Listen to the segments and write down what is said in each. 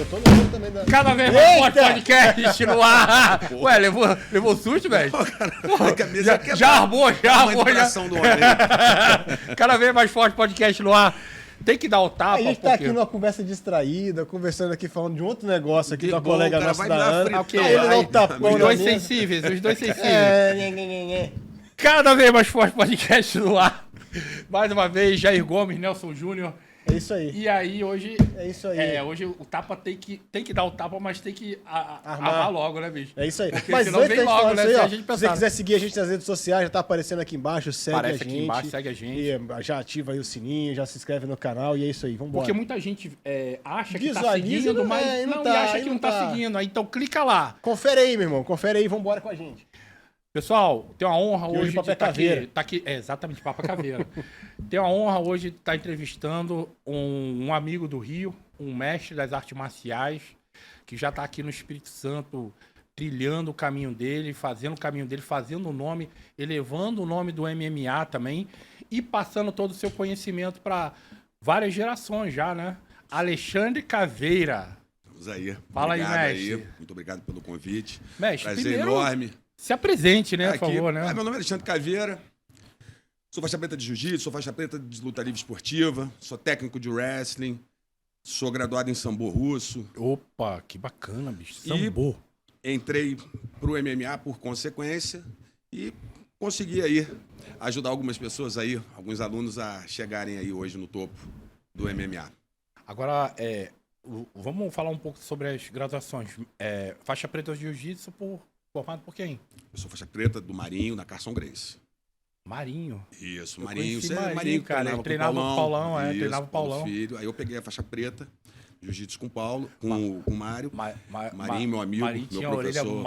Eu tô no meio também da... Cada vez mais forte podcast no ar. Ué, levou susto, velho? Já armou. Do homem. Cada vez mais forte podcast no ar. Tem que dar o tapa. A gente tá aqui numa conversa distraída, conversando aqui, falando de um outro negócio aqui, De da boa, colega cara, nossa vai da me dar Ana. frito. Aí ele dá um tapão Os na dois mesa. sensíveis. É. Cada vez mais forte podcast no ar. Mais uma vez, Jair Gomes, Nelson Júnior. É isso aí. E aí, hoje... É isso aí. Hoje o tapa tem que dar o tapa, mas tem que armar logo, né, bicho? É isso aí. Porque Mas senão antes vem da gente logo, falar né? disso aí, Se ó, a gente se pensar. você quiser seguir a gente nas redes sociais, já tá aparecendo aqui embaixo, segue Aparece a aqui gente. embaixo, segue a gente. E já ativa aí o sininho, já se inscreve no canal e é isso aí, vambora. Porque muita gente acha que tá Visualiza, seguindo, não mas é, não, não e tá, acha aí que não não tá tá. seguindo. Aí, então clica lá. Confere aí, meu irmão, confere aí, vambora com a gente. Pessoal, tem uma honra E hoje hoje papo de é estar caveira. aqui. Exatamente, Papa Caveira. Tem uma honra hoje de estar entrevistando um amigo do Rio, um mestre das artes marciais, que já está aqui no Espírito Santo, trilhando o caminho dele, fazendo o caminho dele, fazendo o nome, elevando o nome do MMA também e passando todo o seu conhecimento para várias gerações já, né? Alexandre Caveira. Vamos aí. Fala aí, Obrigado mestre. Muito obrigado pelo convite. Mestre, Prazer primeiro, enorme. se apresente, né, por Aqui, favor, né? meu nome é Alexandre Caveira. Sou faixa preta de jiu-jitsu, sou faixa preta de luta livre esportiva, sou técnico de wrestling, sou graduado em sambo russo. Opa, que bacana, bicho. E- Sambo. Entrei pro MMA por consequência e consegui aí ajudar algumas pessoas aí, alguns alunos a chegarem aí hoje no topo do MMA. Agora, vamos falar um pouco sobre as graduações. Faixa preta de jiu-jitsu formado por quem? Eu sou faixa preta do Marinho, da Carson Grace. Marinho. Isso, Eu Marinho. conheci Você é Marinho, que cara. Ele treinava treinava com o Paulão, Isso, treinava o Paulão. Filho. Aí eu peguei a faixa preta, jiu-jitsu com o Paulo, com o Mário. Marinho, meu amigo, Marinho meu tinha a orelha professor.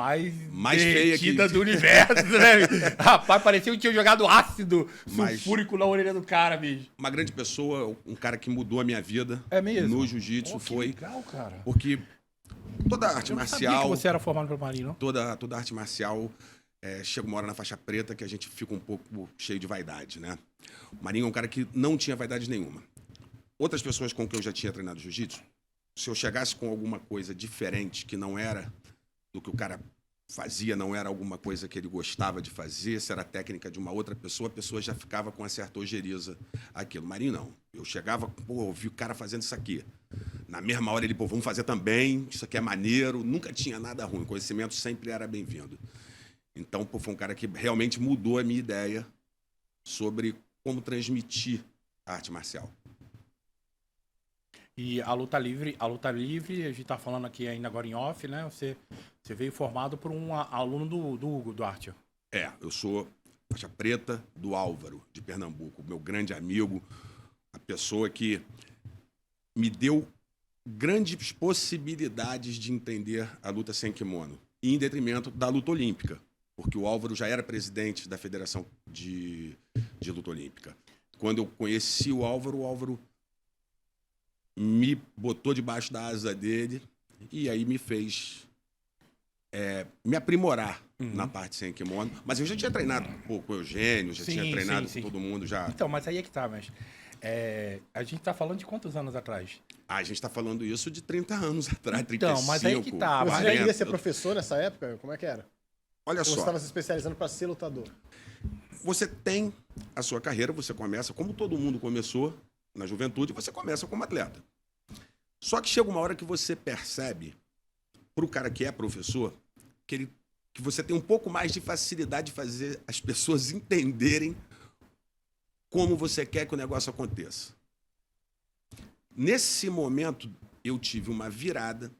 mais feia derretida que- do universo, né? Rapaz, parecia que tinha jogado ácido Mas- sulfúrico na orelha do cara, bicho. Uma grande pessoa, um cara que mudou a minha vida. É mesmo? No jiu-jitsu Pô, que foi. legal, cara. Porque toda arte Eu não sabia marcial. que você era formado pelo Marinho, não? Toda arte marcial chega uma hora na faixa preta que a gente fica um pouco cheio de vaidade, né? O Marinho é um cara que não tinha vaidade nenhuma. Outras pessoas com quem eu já tinha treinado jiu-jitsu, se eu chegasse com alguma coisa diferente que não era do que o cara fazia, não era alguma coisa que ele gostava de fazer, se era técnica de uma outra pessoa, a pessoa já ficava com uma certa ojeriza aquilo. Marinho não. Eu chegava, pô, eu vi o cara fazendo isso aqui. Na mesma hora ele, pô, vamos fazer também, isso aqui é maneiro. Nunca tinha nada ruim, o conhecimento sempre era bem-vindo. Então, pô, foi um cara que realmente mudou a minha ideia sobre como transmitir a arte marcial. E a luta livre, a gente tá falando aqui ainda agora em off, né? Você veio formado por um aluno do Hugo Duarte. Eu sou faixa preta do Álvaro, de Pernambuco, meu grande amigo, a pessoa que me deu grandes possibilidades de entender a luta sem kimono, e em detrimento da luta olímpica, porque o Álvaro já era presidente da Federação de Luta Olímpica. Quando eu conheci o Álvaro me botou debaixo da asa dele e aí me fez me aprimorar na parte sem kimono. Mas eu já tinha treinado um pouco com o Eugênio, já tinha treinado com todo mundo já. Então, mas aí é que tá, mas a gente tá falando de quantos anos atrás? A gente tá falando isso de 30 anos atrás, 35. Então, mas aí é que tá. Você já 40. queria ser professor nessa época? Como é que era? Olha Ou você só, estava se especializando para ser lutador? você tem a sua carreira, você começa, como todo mundo começou na juventude, você começa como atleta. Só que chega uma hora que você percebe, pro cara que é professor, que você tem um pouco mais de facilidade de fazer as pessoas entenderem como você quer que o negócio aconteça. Nesse momento, eu tive uma virada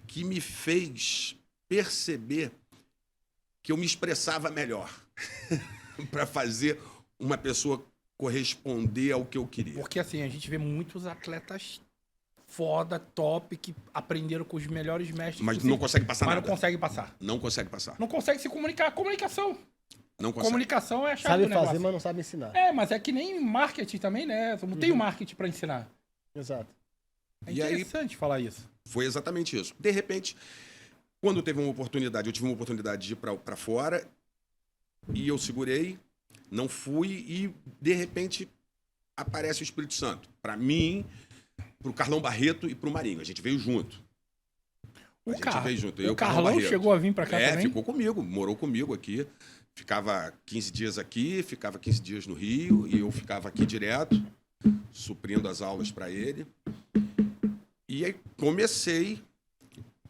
que me fez perceber que eu me expressava melhor para fazer uma pessoa corresponder ao que eu queria. Porque assim, a gente vê muitos atletas foda, top, que aprenderam com os melhores mestres. Mas não consegue passar mas nada. não consegue passar. Não consegue passar. Não consegue se comunicar. Comunicação. Não consegue. Comunicação é a chave Sabe do negócio. fazer, mas não sabe ensinar. Mas é que nem marketing também, né? Não tem o marketing para ensinar. Exato. É E aí- interessante falar isso. Foi exatamente isso. De repente, quando teve uma oportunidade, eu tive uma oportunidade de ir para fora e eu segurei, não fui e, de repente, aparece o Espírito Santo. Para mim, pro Carlão Barreto e pro Marinho. A gente veio junto. A gente veio junto. O Carlão chegou a vir pra cá também? Ficou comigo, morou comigo aqui. Ficava 15 dias aqui, ficava 15 dias no Rio, e eu ficava aqui direto, suprindo as aulas para ele. E aí comecei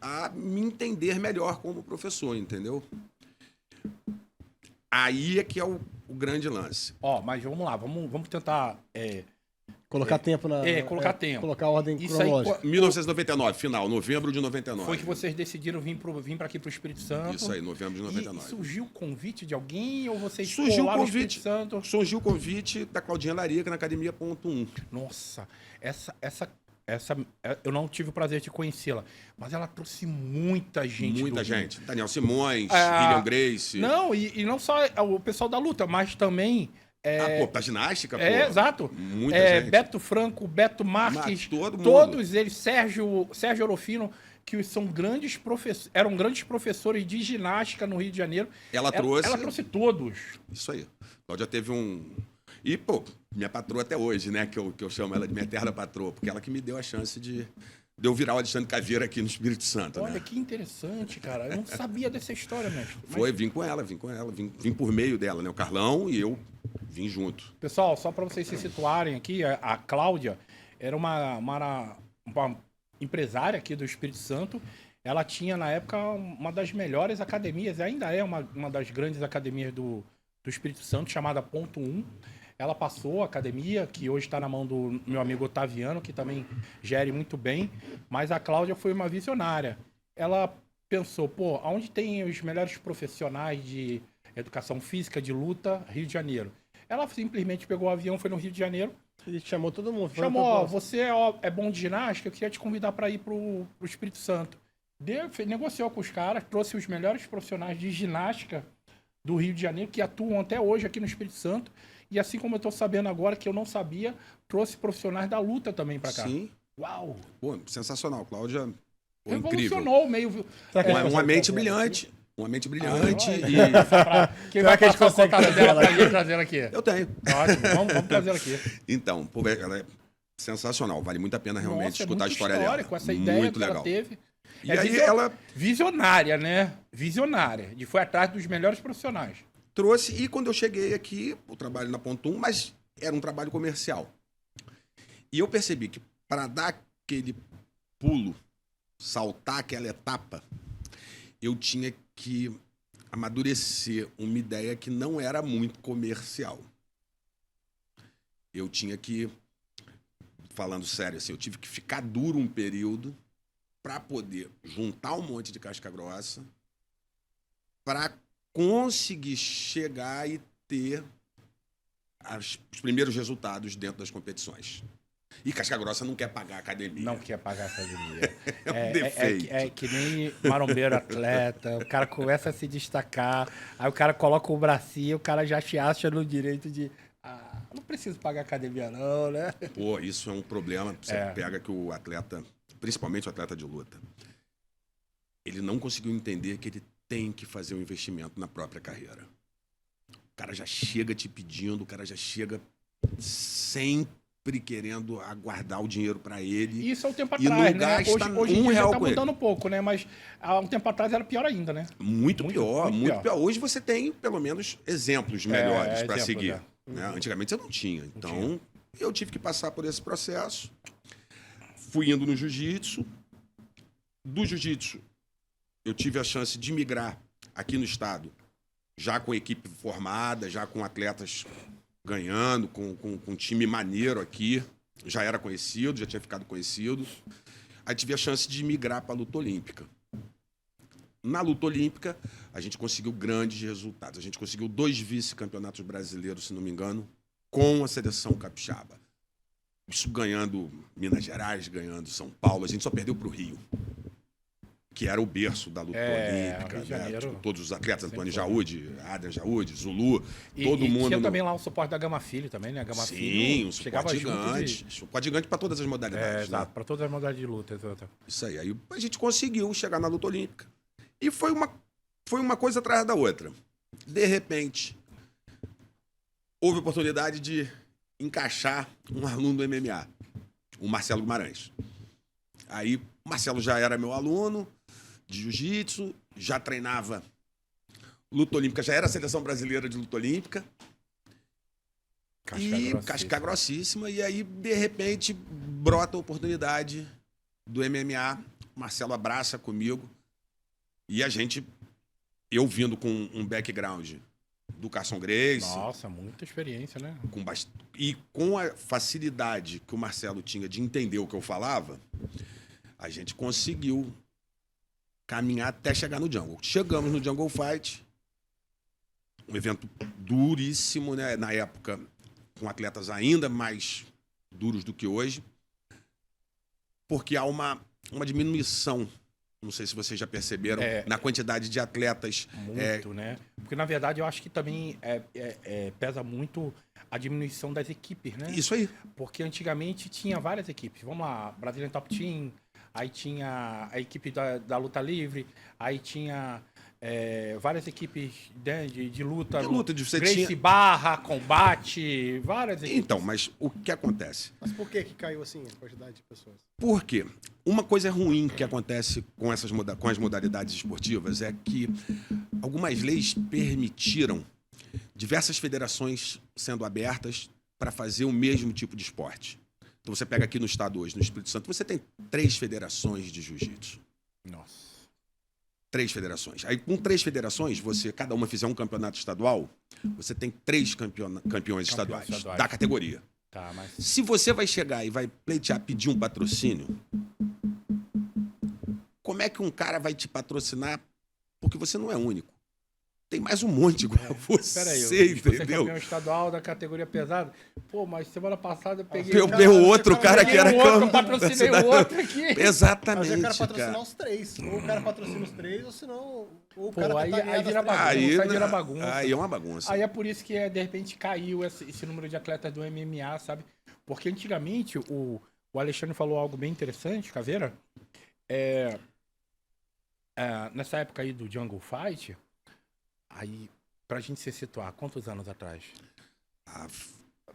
a me entender melhor como professor, entendeu? Aí é que é o grande lance. Mas vamos lá, vamos tentar... Colocar tempo na... colocar tempo. Colocar a ordem Isso cronológica. aí, 1999, final, novembro de 99. foi que vocês decidiram vir para aqui pro Espírito Santo. Isso aí, novembro de 99. E surgiu o convite de alguém ou vocês Surgiu o colaram no Espírito convite. Santo? Surgiu o convite da Claudinha Larica na Academia Ponto 1. Nossa, essa eu não tive o prazer de conhecê-la, mas ela trouxe muita gente. Muita do Rio. gente. Daniel Simões, William Grace. Não, e não só o pessoal da luta, mas também... pra ginástica, pô. Exato. Muita gente. Beto Franco, Beto Marques, todo mundo. todos eles, Sérgio Orofino, que são eram grandes professores de ginástica no Rio de Janeiro. Ela trouxe todos. Isso aí. Cláudia teve um... E, pô, minha patroa até hoje, né? Que eu chamo ela de minha eterna patroa, porque ela que me deu a chance de eu virar o Alexandre Caveira aqui no Espírito Santo, Olha, né? que interessante, cara. Eu não sabia dessa história, mestre. Vim com ela. Vim por meio dela, né? O Carlão e eu vim junto. Pessoal, só para vocês se situarem aqui, a Cláudia era uma empresária aqui do Espírito Santo. Ela tinha, na época, uma das melhores academias, ainda é uma das grandes academias do Espírito Santo, chamada Ponto 1. Ela passou a academia, que hoje está na mão do meu amigo Otaviano, que também gere muito bem, mas a Cláudia foi uma visionária. Ela pensou, aonde tem os melhores profissionais de educação física, de luta, Rio de Janeiro. Ela simplesmente pegou o avião, foi no Rio de Janeiro. E chamou todo mundo. Chamou, você é bom de ginástica, eu queria te convidar para ir pro Espírito Santo. Negociou com os caras, trouxe os melhores profissionais de ginástica do Rio de Janeiro, que atuam até hoje aqui no Espírito Santo. E assim como eu estou sabendo agora, que eu não sabia, trouxe profissionais da luta também para cá. Sim. Uau! Pô, sensacional. Cláudia, revolucionou o meio... Uma mente brilhante. Uma mente brilhante. Quem vai que a gente consegue trazer aqui? Eu tenho. Ótimo, vamos trazer aqui. Então, pô, ela é sensacional. Vale muito a pena realmente escutar a história dela. Com essa ideia muito que legal. ela teve. E aí ela... Visionária, né? Visionária. E foi atrás dos melhores profissionais. Trouxe, e quando eu cheguei aqui, o trabalho na Ponto 1, mas era um trabalho comercial. E eu percebi que para dar aquele pulo, saltar aquela etapa, eu tinha que amadurecer uma ideia que não era muito comercial. Eu tinha que, falando sério assim, eu tive que ficar duro um período para poder juntar um monte de casca grossa para conseguir chegar e ter os primeiros resultados dentro das competições. E casca grossa não quer pagar a academia. Não quer pagar a academia. Um defeito. É que nem marombeiro atleta, o cara começa a se destacar, aí o cara coloca o bracinho, o cara já te acha no direito de... não preciso pagar academia não, né? Pô, isso é um problema. Você pega que o atleta, principalmente o atleta de luta, ele não conseguiu entender que ele tem que fazer um investimento na própria carreira. O cara já chega te pedindo, o cara já chega sempre querendo aguardar o dinheiro para ele. Isso há um tempo e atrás, não né? gasta Hoje em dia já tá com ele. mudando um pouco, né? Mas há um tempo atrás era pior ainda, né? Muito pior. Hoje você tem, pelo menos, exemplos melhores para seguir. Né? Antigamente você não tinha. Então, eu tive que passar por esse processo. Fui indo no jiu-jitsu. Do jiu-jitsu, eu tive a chance de migrar aqui no estado, já com equipe formada, já com atletas ganhando, com um time maneiro aqui. Já era conhecido, já tinha ficado conhecido. Aí tive a chance de migrar para a luta olímpica. Na luta olímpica, a gente conseguiu grandes resultados. A gente conseguiu 2 vice-campeonatos brasileiros, se não me engano, com a seleção capixaba. Isso ganhando Minas Gerais, ganhando São Paulo. A gente só perdeu para o Rio, que era o berço da luta olímpica, né? Tipo, todos os atletas, Antônio Jaúde, Adrian Jaúde, Zulu, todo mundo. Tinha também lá o suporte da Gama Filho também, né? Gama Filho, um suporte gigante. Suporte gigante para todas as modalidades. Exato, para todas as modalidades de luta. Exatamente. Isso aí. Aí a gente conseguiu chegar na luta olímpica. E foi uma coisa atrás da outra. De repente, houve oportunidade de encaixar um aluno do MMA, o Marcelo Guimarães. Aí, o Marcelo já era meu aluno, de jiu-jitsu, já treinava luta olímpica, já era a seleção brasileira de luta olímpica. Casca grossíssima. E aí, de repente, brota a oportunidade do MMA. Marcelo abraça comigo. E a gente, eu vindo com um background do Carson Gracie. Nossa, muita experiência, né? E com a facilidade que o Marcelo tinha de entender o que eu falava, a gente conseguiu caminhar até chegar no Jungle. Chegamos no Jungle Fight, um evento duríssimo, né? Na época, com atletas ainda mais duros do que hoje, porque há uma diminuição, não sei se vocês já perceberam, na quantidade de atletas. Muito, né? Porque, na verdade, eu acho que também pesa muito a diminuição das equipes, né? Isso aí. Porque antigamente tinha várias equipes. Vamos lá, Brazilian Top Team, aí tinha a equipe da luta livre, aí tinha várias equipes, né, de luta. De luta, você Gracie tinha... Barra, combate, várias equipes. Então, mas o que acontece? Mas por que caiu assim a quantidade de pessoas? Por quê? Uma coisa ruim que acontece com as modalidades esportivas é que algumas leis permitiram diversas federações sendo abertas para fazer o mesmo tipo de esporte. Então você pega aqui no estado hoje, no Espírito Santo, você tem 3 federações de jiu-jitsu. Nossa. 3 federações. Aí com 3 federações, cada uma fizer um campeonato estadual, você tem 3 campeões estaduais da categoria. Tá, mas... Se você vai chegar e vai pleitear, pedir um patrocínio, como é que um cara vai te patrocinar? Porque você não é único. Tem mais um monte igual você, Peraí, você é entendeu? campeão estadual da categoria pesada. Pô, mas semana passada eu peguei... Eu peguei o outro cara que era eu patrocinei o outro aqui. Exatamente, Mas eu quero cara. patrocinar os 3. Ou o cara patrocina os 3, ou senão... Ou o Pô, cara aí vira das bagunça. três. Aí vira bagunça. Aí é uma bagunça. Aí é por isso que, de repente, caiu esse número de atletas do MMA, sabe? Porque antigamente, o Alexandre falou algo bem interessante, Caveira. Nessa época aí do Jungle Fight, aí, pra gente se situar, quantos anos atrás?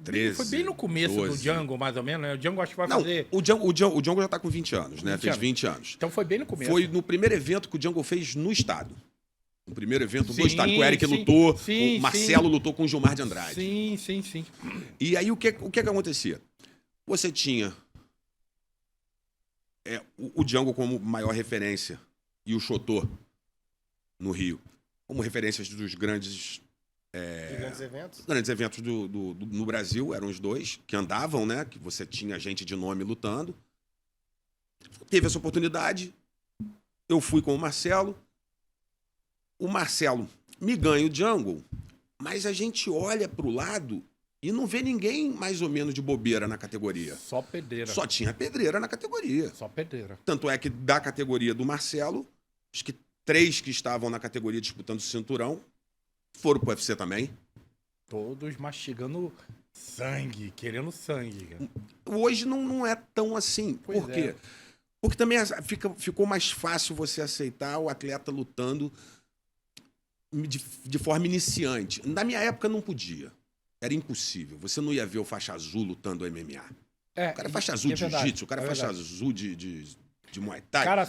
13, Foi bem no começo 12. do Jungle, mais ou menos, né? O Jungle acho que vai Não, fazer... o Jungle já tá com 20 anos, né? 20 Fez anos. 20 anos. Então foi bem no começo. Foi no primeiro evento que o Jungle fez no estado. O primeiro evento Sim, do estado, que o Eric sim, lutou, sim, o Marcelo sim. lutou com o Gilmar de Andrade. Sim. E aí o que acontecia? Você tinha o Jungle como maior referência e o Chotô no Rio como referências dos grandes Grandes eventos. no Brasil. Eram os dois que andavam, né? Que você tinha gente de nome lutando. Teve essa oportunidade. Eu fui com o Marcelo. O Marcelo me ganha o Jungle, mas a gente olha pro lado e não vê ninguém mais ou menos de bobeira na categoria. Só pedreira. Só tinha pedreira na categoria. Só pedreira. Tanto é que da categoria do Marcelo, acho que 3 que estavam na categoria disputando o cinturão foram pro UFC também. Todos mastigando sangue, querendo sangue. Cara. Hoje não é tão assim. Pois Por quê? é. Porque também ficou mais fácil você aceitar o atleta lutando de forma iniciante. Na minha época não podia. Era impossível. Você não ia ver o faixa azul lutando MMA. O cara é faixa azul de jiu-jitsu, o cara é faixa azul de Muay Thai. O cara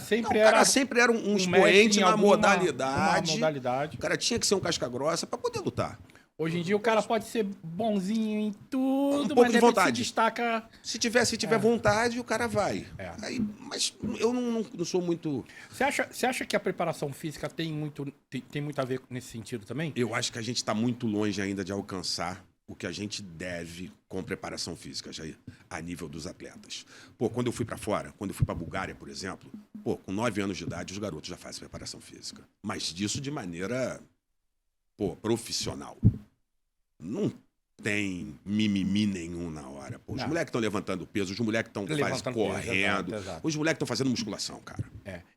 sempre era um mestre expoente em na alguma modalidade. O cara tinha que ser um casca grossa para poder lutar. Hoje em dia o cara pode ser bonzinho em tudo, pouco mas de de vontade. se destaca... Se tiver vontade, o cara vai. É. Mas eu não sou muito... Você acha que a preparação física tem muito a ver nesse sentido também? Eu acho que a gente está muito longe ainda de alcançar o que a gente deve com preparação física, Jair, a nível dos atletas. Pô, quando eu fui para fora, quando eu fui para Bulgária, por exemplo, com 9 anos de idade, os garotos já fazem preparação física. Mas disso de maneira, profissional. Não tem mimimi nenhum na hora. Os moleques estão levantando peso, os moleques estão correndo, exato. os moleques estão fazendo musculação, cara.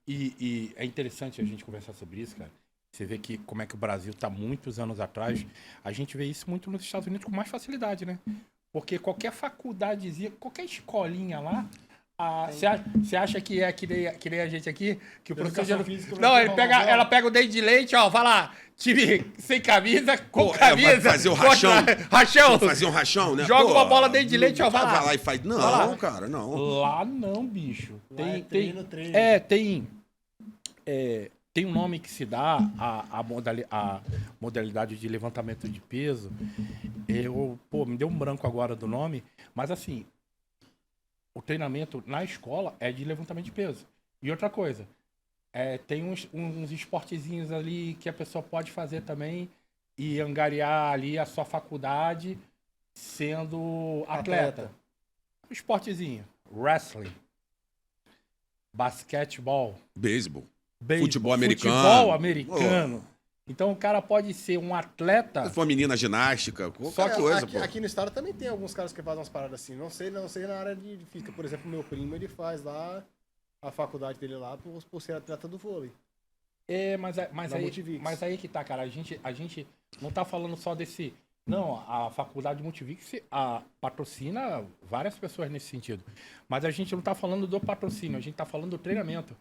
E é interessante a gente conversar sobre isso, cara. Você vê que como é que o Brasil está muitos anos atrás. A gente vê isso muito nos Estados Unidos com mais facilidade, né? Porque qualquer faculdadezinha, qualquer escolinha lá, você acha que é que nem a gente aqui? Que o professor... Não, ela pega o dente de leite, ó, vai lá, time sem camisa, com camisa. Vai fazer o rachão. Rachão. Fazer um rachão, né? Joga uma bola dente de leite, ó, vai lá. Vai lá e faz... Não, cara, não. Lá não, bicho. Lá é treino. tem... Tem um nome que se dá à modalidade de levantamento de peso. Me deu um branco agora do nome, mas assim, o treinamento na escola é de levantamento de peso. E outra coisa, tem uns esportezinhos ali que a pessoa pode fazer também e angariar ali a sua faculdade sendo atleta. Um esportezinho, wrestling, basquetebol, Beisebol. beisebol, Futebol americano. futebol americano. Então o cara pode ser um atleta. Se for menina ginástica, qualquer É, coisa, aqui, pô. aqui no estado também tem alguns caras que fazem umas paradas assim. Não sei na área de física. Por exemplo, meu primo, ele faz lá a faculdade dele lá por ser atleta do vôlei. Mas aí que tá, cara. A gente não tá falando só desse. Não, a faculdade Multivix patrocina várias pessoas nesse sentido. Mas a gente não tá falando do patrocínio, a gente tá falando do treinamento.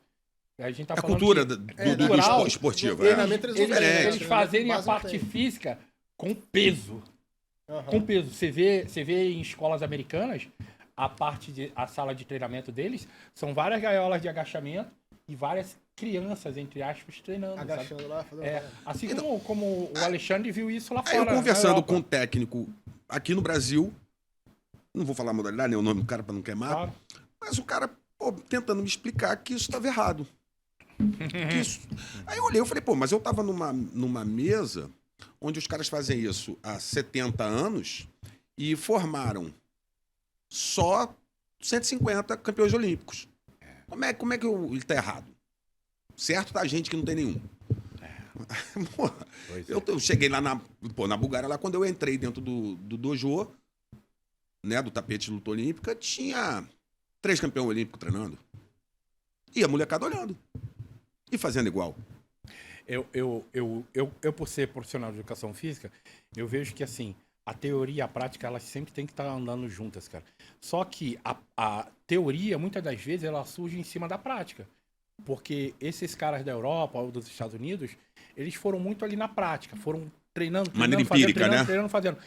A gente tá A falando cultura que do cultural, esportivo. do treinamento eles diferente. eles fazerem a Base não parte tem. física com peso. Com peso. Você vê em escolas americanas, a sala de treinamento deles são várias gaiolas de agachamento e várias crianças, entre aspas, treinando. Sabe? Agachando lá, fazendo. Assim como o Alexandre viu isso lá Aí fora. eu conversando na com um Europa. técnico aqui no Brasil, não vou falar a modalidade, nem o nome do cara pra não queimar, Claro. mas o cara tentando me explicar que isso estava errado. Aí eu olhei, eu falei, mas eu tava numa mesa onde os caras fazem isso há 70 anos e formaram só 150 campeões olímpicos. Como é que ele tá errado? Certo tá gente que não tem nenhum. Porra, eu cheguei lá na Bulgária, lá quando eu entrei dentro do dojo, né, do tapete de luta olímpica, tinha 3 campeões olímpicos treinando. E a molecada olhando. E fazendo igual. Eu, por ser profissional de educação física, eu vejo que, assim, a teoria e a prática, elas sempre têm que estar andando juntas, cara. Só que a teoria, muitas das vezes, ela surge em cima da prática. Porque esses caras da Europa ou dos Estados Unidos, eles foram muito ali na prática, foram treinando, Maneira empírica, né? fazendo,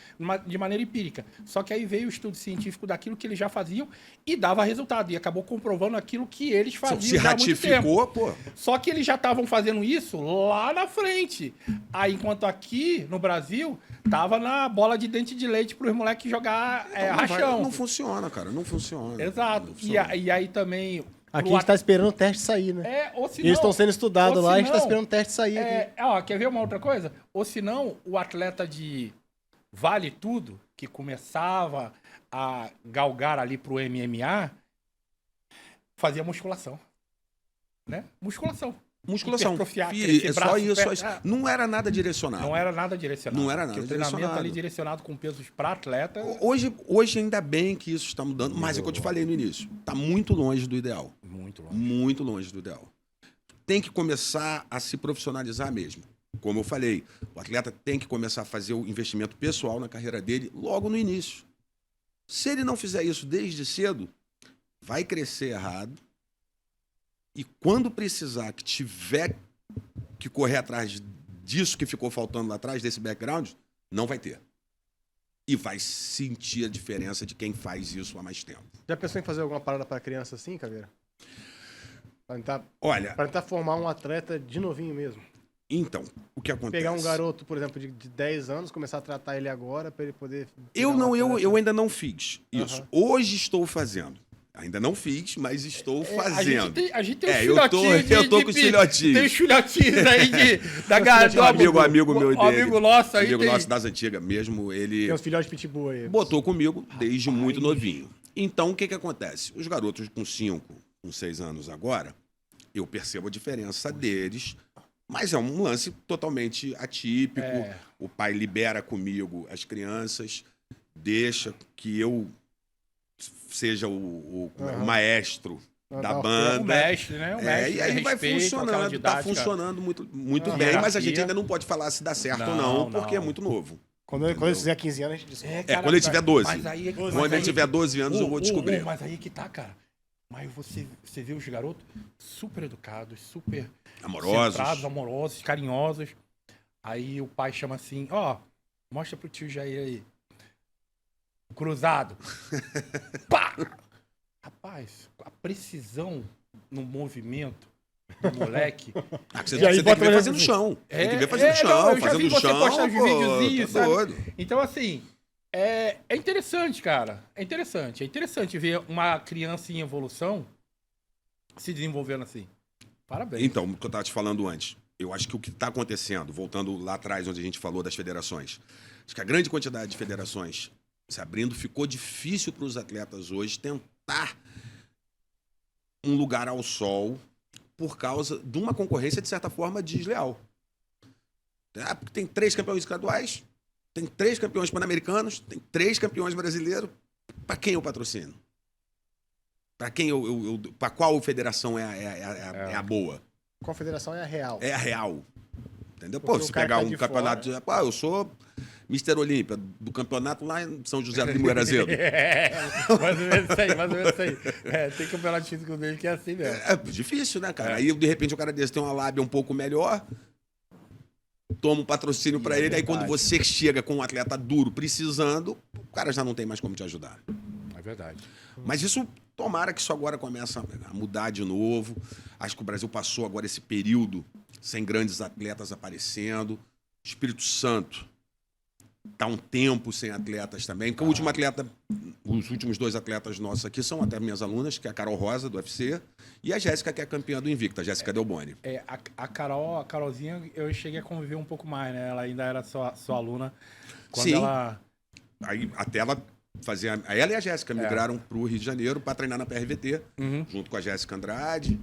de maneira empírica. Só que aí veio o estudo científico daquilo que eles já faziam e dava resultado. E acabou comprovando aquilo que eles faziam Se já há muito tempo. ratificou, pô. Só que eles já estavam fazendo isso lá na frente. Aí, enquanto aqui, no Brasil, tava na bola de dente de leite para os moleques jogar rachão. Não funciona, cara. Não funciona. Exato. Não funciona. E aí também... Aqui a gente tá esperando o teste sair, né? Ou se Eles não- estão sendo estudados ou lá, se a gente tá não, esperando o teste sair aqui. Quer ver uma outra coisa? Ou se não, o atleta de Vale Tudo, que começava a galgar ali pro MMA, fazia musculação. Né? Musculação. Musculação. Hipertrofiar, Filho, crescer é só braço, isso, perna. só isso. Não era nada direcionado. Não era nada direcionado. Não era nada Porque o treinamento direcionado. ali direcionado com pesos para atleta. Hoje ainda bem que isso está mudando, mas é o que eu te falei no início. Está muito longe do ideal. Muito longe. Muito longe do ideal. Tem que começar a se profissionalizar mesmo. Como eu falei, o atleta tem que começar a fazer o investimento pessoal na carreira dele logo no início. Se ele não fizer isso desde cedo, vai crescer errado. E quando precisar, que tiver que correr atrás disso que ficou faltando lá atrás, desse background, não vai ter. E vai sentir a diferença de quem faz isso há mais tempo. Já pensou em fazer alguma parada pra criança assim, Caveira? Olha, Pra tentar formar um atleta de novinho mesmo. então, o que acontece? Pegar um garoto, por exemplo, de 10 anos, começar a tratar ele agora pra ele poder... Eu ainda não fiz isso. Aham. Hoje estou fazendo. Ainda não fiz, mas estou fazendo. A gente tem uns eu tô filhotinhos com os filhotinhos. Tem os filhotinhos aí da galera. Amigo meu O dele. amigo nosso aí Amigo tem... nosso das antigas mesmo, ele Tem uns filhotes de pitbull aí. botou comigo desde muito novinho. Então, o que acontece? Os garotos com 5, com 6 anos agora, eu percebo a diferença deles, mas é um lance totalmente atípico. É. O pai libera comigo as crianças, deixa que eu seja o maestro da O banda. O mestre, né? O mestre, E aí vai respeito, aquela funcionando, tá didática. funcionando muito Aham. bem, mas a gente Hierarquia. ainda não pode falar se dá certo ou Não, não, porque não. é muito novo. Quando ele fizer 15 anos, a gente descobre. Cara, quando ele tiver 12. Mas aí, Quando ele tiver 12 anos, eu vou descobrir. Mas aí que tá, cara. Mas você vê os garotos super educados, super Amorosos. centrados, amorosos, carinhosos. Aí o pai chama assim, mostra pro tio Jair aí. Cruzado. Pá! Rapaz, a precisão no movimento do moleque. Você, E aí você tem bota que ver mais fazendo assim. chão. Tem que ver fazendo não, chão, eu já vi fazendo você chão. postar uns pô, videozinhos, tá sabe? doido. Então, assim, é interessante, cara. É interessante ver uma criança em evolução se desenvolvendo assim. Parabéns. Então, o que eu estava te falando antes, eu acho que o que está acontecendo, voltando lá atrás, onde a gente falou das federações, acho que a grande quantidade de federações se abrindo, ficou difícil para os atletas hoje tentar um lugar ao sol por causa de uma concorrência, de certa forma, desleal. Porque tem 3 campeões estaduais, tem 3 campeões pan-americanos, tem 3 campeões brasileiros. Para quem eu patrocino? Para quem para qual federação é a boa? Qual federação é a real? É a real. Entendeu? Porque Pô, o se cara pegar tá um de campeonato. Eu sou Mr. Olímpia, do campeonato lá em São José do Limoeiro Azedo. Mais ou menos isso aí. Tem campeonato físico dele que é assim mesmo. É difícil, né, cara? Aí, de repente, o cara desse tem uma lábia um pouco melhor, toma um patrocínio pra ele, aí quando você chega com um atleta duro precisando, o cara já não tem mais como te ajudar. É verdade. Mas isso, tomara que isso agora comece a mudar de novo. Acho que o Brasil passou agora esse período sem grandes atletas aparecendo. Espírito Santo tá um tempo sem atletas também. Porque o último atleta, os últimos 2 atletas nossos aqui são até minhas alunas, que é a Carol Rosa, do UFC, e a Jéssica, que é campeã do Invicta, a Jéssica Delboni. A Carolzinha, eu cheguei a conviver um pouco mais, né? Ela ainda era sua aluna. Quando Sim. ela... Aí até ela fazia. Ela e a Jéssica migraram pro Rio de Janeiro para treinar na PRVT, junto com a Jéssica Andrade.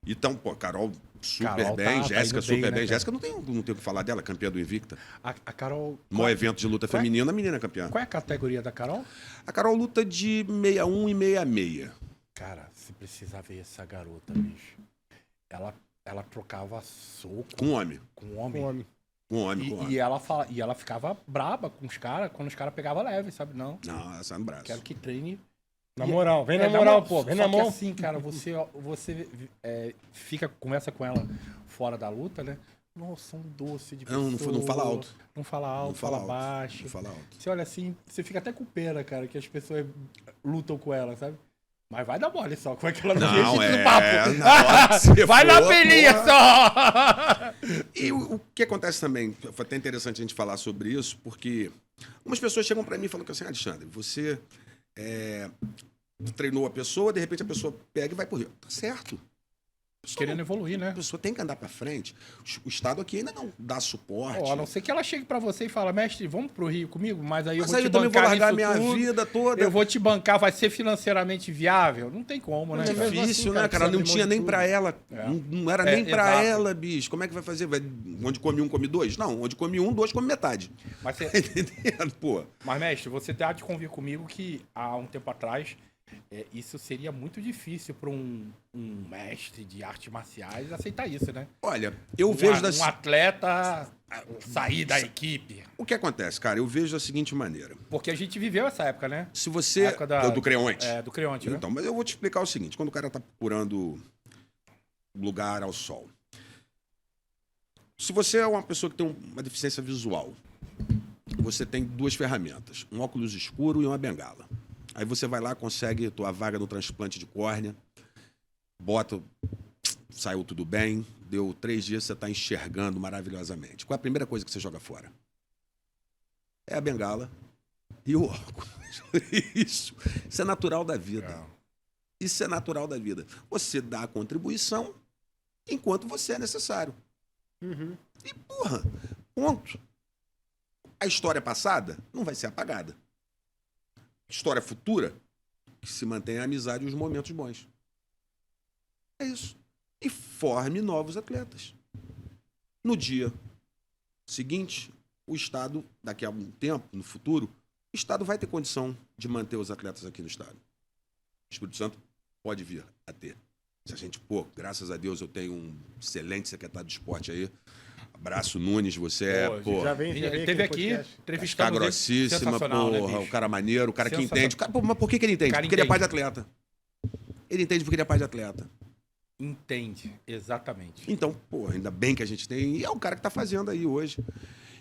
Então, pô, Carol super Carol bem, tá Jéssica indo bem, super né, bem. cara? Jéssica não tem o que falar dela, campeã do Invicta. A Carol... Maior evento de luta feminina, a menina é campeã. Qual é a categoria da Carol? A Carol luta de 61 e 66. Cara, você precisa ver essa garota, bicho. Ela trocava soco Com homem. com homem. Com homem. Com homem, com homem. E ela ficava braba com os caras quando os caras pegavam leve, sabe? Não, Não, essa é no braço. quero que treine. Na moral, vem É, na moral, pô. Vem só na que mão. assim, cara, você conversa com ela fora da luta, né? Nossa, um doce de pessoa. Não fala alto. Não fala alto, Não fala alto, baixo. Não fala alto. Você olha assim, você fica até com pena, cara, que as pessoas lutam com ela, sabe? Mas vai dar mole só, como é que ela não Não, deixa é, no papo? na hora que você Vai na for, pelinha porra. só! E o que acontece também, foi até interessante a gente falar sobre isso, porque algumas pessoas chegam pra mim e falam assim, Alexandre, você treinou a pessoa, de repente a pessoa pega e vai pro Rio. Tá certo. A pessoa Querendo evoluir, né? A pessoa tem que andar pra frente. O Estado aqui ainda não dá suporte. Ó, a não ser que ela chegue pra você e fala, mestre, vamos pro Rio comigo, mas aí eu Mas vou aí te eu também vou bancar largar a nisso minha tudo, vida toda. eu vou te bancar, vai ser financeiramente viável? Não tem como, né? É Mas cara? mesmo difícil, assim, né, cara? Não precisa tinha abrir nem mão de pra ela. É. Não era nem pra exato. ela, bicho. Como é que vai fazer? Onde come um, come 2? Não, onde come 1, 2 come metade. Mas, você- Entendendo? Pô. mas, mestre, você há de convir comigo que há um tempo atrás isso seria muito difícil para um mestre de artes marciais aceitar isso, né? Olha, eu vejo da... Um atleta sair da equipe. O que acontece, cara? Eu vejo da seguinte maneira. Porque a gente viveu essa época, né? Se você... A época do Creonte. Do Creonte, né? Então, mas eu vou te explicar o seguinte. Quando o cara tá procurando lugar ao sol. Se você é uma pessoa que tem uma deficiência visual, você tem 2 ferramentas. Um óculos escuro e uma bengala. Aí você vai lá, consegue tua vaga no transplante de córnea, bota, saiu tudo bem, deu 3 dias, você está enxergando maravilhosamente. Qual é a primeira coisa que você joga fora? É a bengala e o óculos. Isso é natural da vida. Isso é natural da vida. Você dá a contribuição enquanto você é necessário. Uhum. E, porra, ponto. A história passada não vai ser apagada. História futura, que se mantém a amizade e os momentos bons. É isso. E forme novos atletas. No dia seguinte, o Estado, daqui a um tempo, no futuro, o Estado vai ter condição de manter os atletas aqui no Estado. O Espírito Santo pode vir a ter. Se a gente, graças a Deus, eu tenho um excelente secretário de esporte aí. Abraço, Nunes, você Já vem Ele teve aqui, podcast. Casca entrevistamos ele. grossíssima, Sensacional, né, porra, bicho? o cara maneiro, o cara que Sensacional. entende. O cara, mas por que ele entende? O cara Porque ele é entende. pai de atleta. Ele entende porque ele é pai de atleta. Entende, exatamente. Então, ainda bem que a gente tem. E é o cara que tá fazendo aí hoje.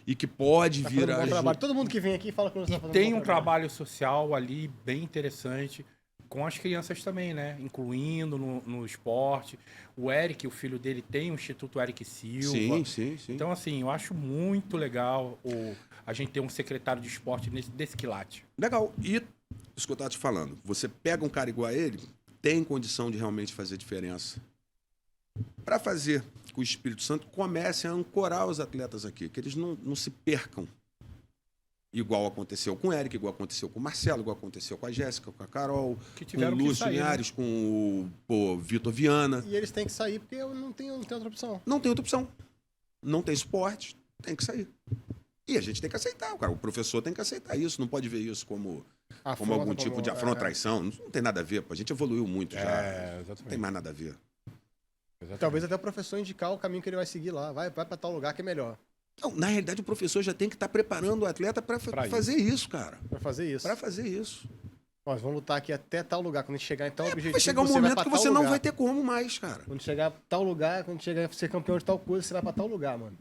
E que pode Tá vir fazendo um bom a trabalho. Todo mundo que vem aqui fala que você tá fazendo Tem bom um trabalho social ali bem interessante, com as crianças também, né? Incluindo no esporte. O Eric, o filho dele, tem o Instituto Eric Silva. Sim. Então, assim, eu acho muito legal a gente ter um secretário de esporte desse quilate. Legal. E isso que eu tava te falando, você pega um cara igual a ele, tem condição de realmente fazer diferença. Para fazer que o Espírito Santo comece a ancorar os atletas aqui, que eles não se percam. Igual aconteceu com o Eric, igual aconteceu com o Marcelo, igual aconteceu com a Jéssica, com a Carol, com o Lúcio Linhares, com o Vitor Viana. E eles têm que sair porque não tem outra opção. Não tem outra opção. Não tem esporte, tem que sair. E a gente tem que aceitar, cara. O professor tem que aceitar isso, não pode ver isso como algum tipo de afronta, traição. Não tem nada a ver, pô. A gente evoluiu muito já. Exatamente. Não tem mais nada a ver. Exatamente. Talvez até o professor indicar o caminho que ele vai seguir lá. Vai para tal lugar que é melhor. Não, na realidade, o professor já tem que estar preparando o atleta para fazer isso, cara. Para fazer isso. Para fazer isso. Nós vamos lutar aqui até tal lugar. Quando a gente chegar em tal objetivo, Vai chegar um momento que você não vai ter como mais, cara. Quando chegar a tal lugar, quando chegar a ser campeão de tal coisa, você vai para tal lugar, mano.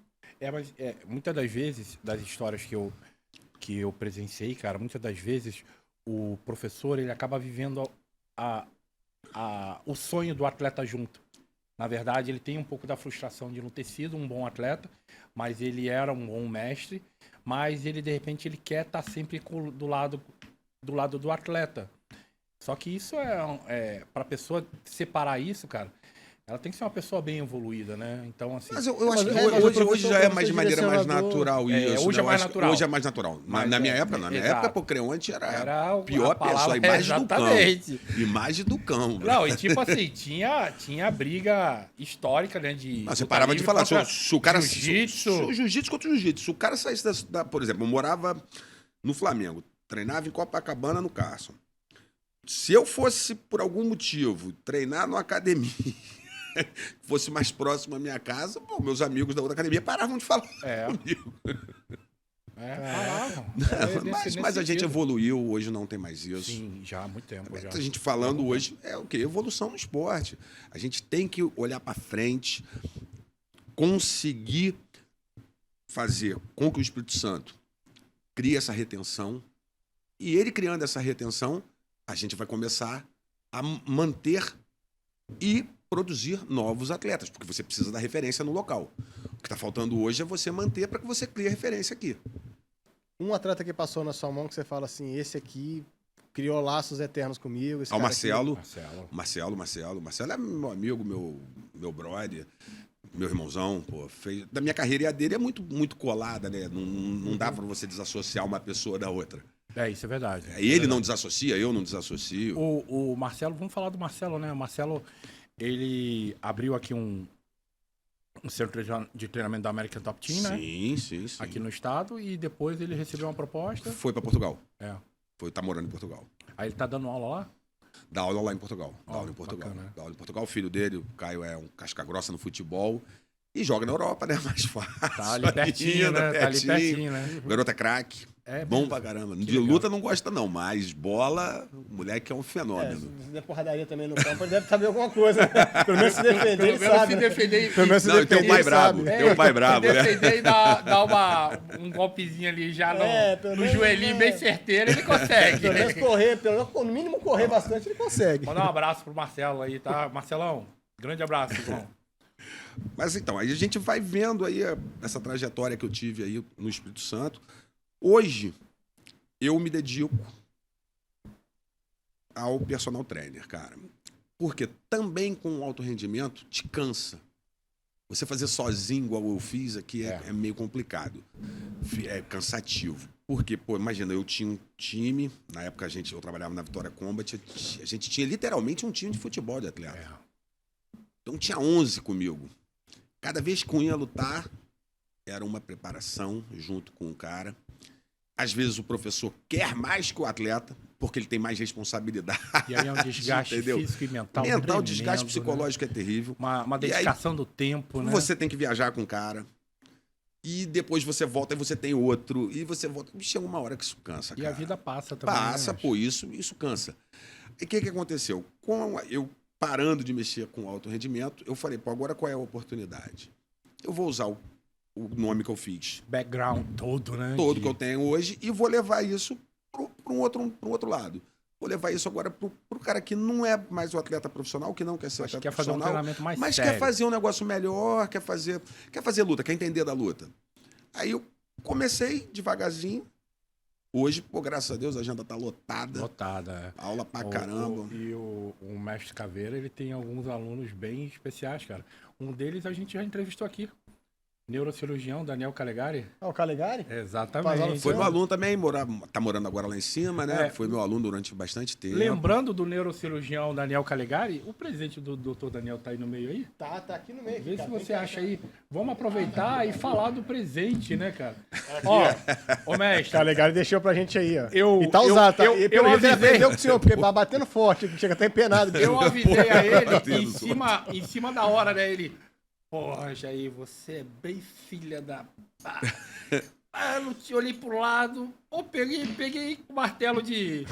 Mas muitas das vezes, das histórias que eu presenciei, cara, muitas das vezes o professor ele acaba vivendo o sonho do atleta junto. Na verdade, ele tem um pouco da frustração de não ter sido um bom atleta, mas ele era um bom mestre, mas ele, de repente, ele quer estar sempre do lado do atleta. Só que isso para a pessoa separar isso, cara, ela tem que ser uma pessoa bem evoluída, né? Então, assim... Mas eu acho que hoje já é de maneira mais natural isso. Hoje é mais natural. Hoje é mais natural. Na minha época, não. Na minha época, pô, Creonte era a pior pessoa, a imagem do cão. Imagem do cão. Não, e tipo assim, tinha briga histórica, né? Você parava de falar, se o cara... Jiu-jitsu. Jiu-jitsu contra jiu-jitsu. Se o cara saísse por exemplo, eu morava no Flamengo, treinava em Copacabana, no Carson. Se eu fosse, por algum motivo, treinar numa academia... fosse mais próximo à minha casa, pô, meus amigos da outra academia paravam de falar comigo. Falavam. Mas a gente evoluiu, hoje não tem mais isso. Sim, já há muito tempo. Já. A gente falando hoje é o quê? Evolução no esporte. A gente tem que olhar para frente, conseguir fazer com que o Espírito Santo crie essa retenção, e ele criando essa retenção, a gente vai começar a manter e produzir novos atletas, porque você precisa da referência no local. O que está faltando hoje é você manter para que você crie a referência aqui. Um atleta que passou na sua mão que você fala assim, esse aqui criou laços eternos comigo. O Marcelo. Marcelo é meu amigo, meu brother, meu irmãozão. Pô, da minha carreira e a dele é muito, muito colada, né? Não dá para você desassociar uma pessoa da outra. Isso é verdade. Ele não desassocia, eu não desassocio. O Marcelo, vamos falar do Marcelo, né? O Marcelo... Ele abriu aqui um centro de treinamento da American Top Team, né? Sim. Aqui no estado, e depois ele recebeu uma proposta. Foi para Portugal. Tá morando em Portugal. Aí ele tá dando aula lá? Dá aula lá em Portugal. Dá aula em Portugal. Bacana, Dá aula em Portugal. O filho dele, o Caio, é um casca grossa no futebol. E joga na Europa, né? Mais fácil. Tá ali pertinho, né? Tá ali pertinho, né? O garoto é craque. Bom pra caramba. De luta não gosta, não, mas bola, o moleque é um fenômeno. Se der porradaria também no campo, ele deve saber alguma coisa. Pelo menos se defender, ele sabe. Pelo menos se defender, tem um pai brabo. Tem um pai brabo, né? Se defender e dar um golpezinho ali já no joelhinho bem certeiro, ele consegue. Pelo menos correr, no mínimo correr bastante, ele consegue. Mandar um abraço pro Marcelo aí, tá? Marcelão, grande abraço, irmão. Mas então, aí a gente vai vendo aí essa trajetória que eu tive aí no Espírito Santo. Hoje, eu me dedico ao personal trainer, cara. Porque também com o alto rendimento te cansa. Você fazer sozinho, igual eu fiz aqui, é meio complicado. É cansativo. Porque, pô, imagina, eu tinha um time, na época eu trabalhava na Vitória Combat, a gente tinha literalmente um time de futebol de atleta. Então tinha 11 comigo. Cada vez que um ia lutar, era uma preparação junto com o cara. Às vezes o professor quer mais que o atleta, porque ele tem mais responsabilidade. E aí é um desgaste físico e mental. Mental, desgaste psicológico, né? É terrível. Uma dedicação do tempo, né? Você tem que viajar com o cara. E depois você volta e você tem outro. E você volta. Chega uma hora que isso cansa, cara. E a vida passa também. Passa, pô, isso cansa. E o que aconteceu? Eu parando de mexer com alto rendimento, eu falei, pô, agora qual é a oportunidade? Eu vou usar o nome que eu fiz. Background todo, né? Todo que eu tenho hoje, e vou levar isso para um outro lado. vou levar isso agora pro cara que não é mais o atleta profissional, que não quer ser Acho atleta que quer fazer um profissional, treinamento mais mas sério. quer fazer um negócio melhor, quer fazer luta, quer entender da luta. Aí eu comecei devagarzinho. Hoje, pô, graças a Deus, a agenda tá lotada. Lotada, é. Aula pra caramba. E o mestre Caveira, ele tem alguns alunos bem especiais, cara. Um deles a gente já entrevistou aqui. Neurocirurgião Daniel Calegari. Ah, o Calegari? Exatamente. Foi meu aluno também, tá morando agora lá em cima, né? É. Foi meu aluno durante bastante tempo. Lembrando do neurocirurgião Daniel Calegari, o presente do Dr. Daniel tá aí no meio aí? Tá aqui no meio. Vê se cara. você acha aí. Vamos aproveitar e falar do presente, né, cara? Ó, ô O mestre, Calegari deixou pra gente aí, ó. Eu- E tá eu- usado, tá? eu- E pelo eu jeito ele avisei. aprendeu com o senhor, porque vai batendo forte, chega até empenado. eu avisei a ele Batendo em cima da hora, né? Ele. Porra, Jair, você é bem filha da. Eu te olhei pro lado. Pô, peguei o martelo de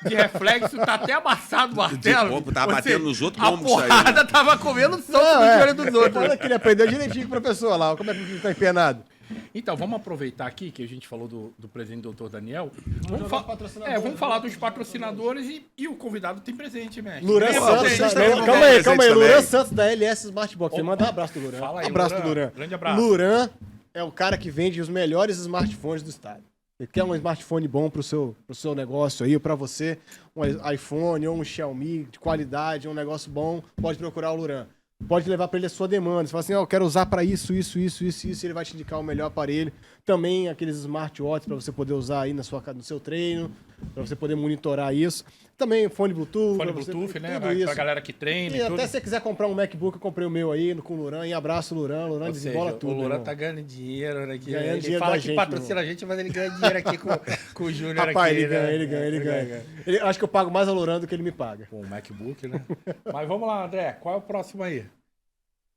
reflexo, tá até amassado o martelo. Tava batendo nos outros A ombros isso aí, porrada né? tava comendo solto Não, no joelho dos outros. Olha que ele aprendeu direitinho com o professor lá. Como é que ele tá empenado? Então, vamos aproveitar aqui que a gente falou do presente do Dr. Daniel. jogar os patrocinadores, Vamos falar dos patrocinadores e o convidado tem presente, mestre. Luran Tem Santos. presente. vocês também vão Calma ganhar aí. presente Luran também. Santos da LS Smartbox. Você manda um abraço do Luran. Fala aí, Abraço Luran. do Luran. Grande abraço. Luran é o cara que vende os melhores smartphones do estado. Você quer um smartphone bom pro seu negócio aí, ou pra você, um iPhone ou um Xiaomi de qualidade, um negócio bom, pode procurar o Luran. Pode levar pra ele a sua demanda. Você fala assim, ó, eu quero usar pra isso, ele vai te indicar o melhor aparelho. Também aqueles smartwatches pra você poder usar aí no seu treino, pra você poder monitorar isso. Também fone Bluetooth. Fone pra você- Bluetooth, né? tudo Pra isso. galera que treina E e até tudo. se você quiser comprar um MacBook, eu comprei o meu aí com o Luran. E abraço o Luran. Luran Ou desembola seja, tudo. o meu Luran irmão. tá ganhando dinheiro, né? Ganhando Ele dinheiro fala da que gente, patrocina a gente, mas ele ganha dinheiro aqui com o Júnior Rapaz, aqui, ele ganha, né? ele ganha. Eu acho que eu pago mais ao Luran do que ele me paga. Pô, o MacBook, né? Mas vamos lá, André. Qual é o próximo aí?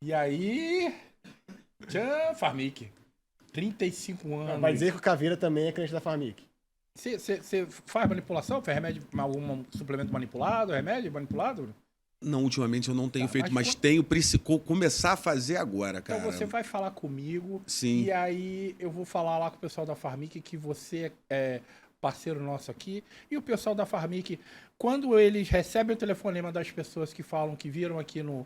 E aí... Tchan, Farmic. 35 anos. Vai dizer que o Caveira também é cliente da Farmic. Você faz manipulação? Faz remédio, algum suplemento manipulado? Remédio manipulado? Não, ultimamente eu não tenho Tá, feito, mas mas tenho começar a fazer agora, cara. Então você vai falar comigo. Sim. E aí eu vou falar lá com o pessoal da Farmic que você é parceiro nosso aqui. E o pessoal da Farmic, quando eles recebem o telefonema das pessoas que falam que viram aqui no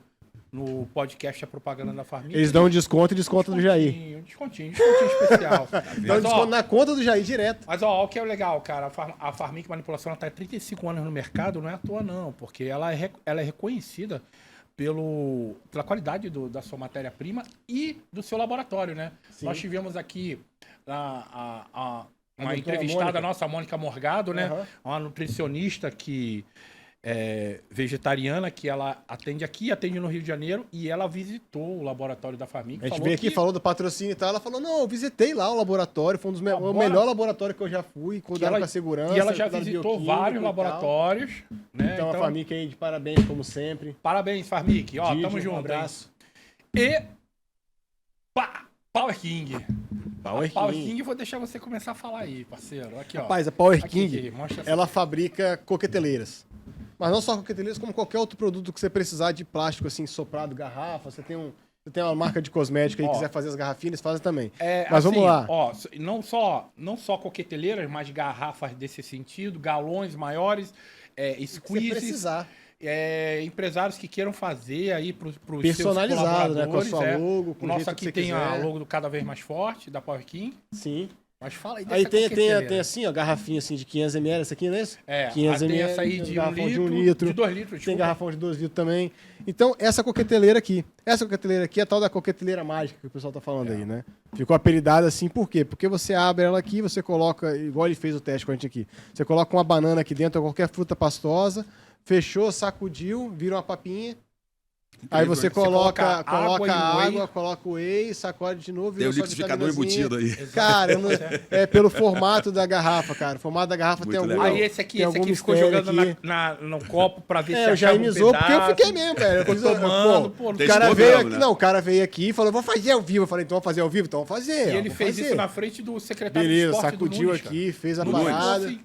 podcast a propaganda da Farmic... Eles dão um desconto e desconto do Jair. Descontinho especial. Dão Mas, desconto ó, na conta do Jair direto. Mas, ó, o que é legal, cara, a Farmic Manipulação ela tá há 35 anos no mercado, não é à toa não, porque ela é reconhecida pela qualidade da sua matéria-prima e do seu laboratório, né? Sim. Nós tivemos aqui uma doutora entrevistada Mônica. nossa, a Mônica Morgado, né? Aham. Uma nutricionista que é vegetariana, que ela atende aqui, atende no Rio de Janeiro, e ela visitou o laboratório da Farmic. A gente falou veio aqui, que- falou do patrocínio e tal. Ela falou: não, eu visitei lá o laboratório, foi um dos o Agora- melhor laboratório que eu já fui, que cuidaram ela- com a segurança. E ela já cuidaram visitou bioquímica vários e tal. laboratórios, né? Então, a Farmic aí, de parabéns, como sempre. Parabéns, Farmic. Ó, Didi, tamo um junto. abraço. Hein? E Power King. Power Power King. King, vou deixar você começar a falar aí, parceiro. Aqui, ó. Rapaz, a Power Aqui, King, mostra essa- ela fabrica coqueteleiras. Mas não só coqueteleiras, como qualquer outro produto que você precisar de plástico, assim, soprado, garrafa. Você tem uma marca de cosmética aí, Ó. quiser fazer as garrafinhas, fazem também. É, Mas vamos assim, lá. Ó, não só coqueteleiras, mas garrafas desse sentido, galões maiores, Se você squeezes, precisar. empresários que queiram fazer aí para os seus Personalizado, né? Com a colaboradores. sua logo, com O o nosso jeito aqui que você tem a quiser. logo do Cada Vez Mais Forte, da Power King. Sim. Mas fala aí dessa Aí tem coqueteleira. assim, ó, garrafinha assim de 500 ml, essa aqui, não é isso? É, 500 tem ml, essa aí de 1 garrafão litro, de 1 litro. de 2 litros, Tem desculpa. garrafão de 2 litros também. Então, essa coqueteleira aqui é a tal da coqueteleira mágica que o pessoal tá falando aí, né? Ficou apelidada assim, por quê? Porque você abre ela aqui, você coloca, igual ele fez o teste com a gente aqui, você coloca uma banana aqui dentro, ou qualquer fruta pastosa, fechou, sacudiu, vira uma papinha. Aí você coloca coloca água e água, whey. coloca o whey, sacode de novo, Tem o vira sua liquidificador vitaminazinha. embutido aí. Cara, é pelo formato da garrafa, cara. O formato da garrafa Muito tem algum. legal. Aí esse aqui tem algum ficou mistério jogando aqui. no copo pra ver se É, eu já achava um imisou porque eu pedaço. fiquei mesmo, velho. Eu Tomando, pô, pô, o Testou cara veio mesmo, aqui, né? não, o cara veio aqui e falou, vou fazer ao vivo. Eu falei, então vamos fazer ao vivo? Então vamos fazer. E ele vamos fez fazer. isso na frente do secretário Beleza, de esporte sacudiu do Nunes, aqui, fez a Do Nunes. parada. Assim,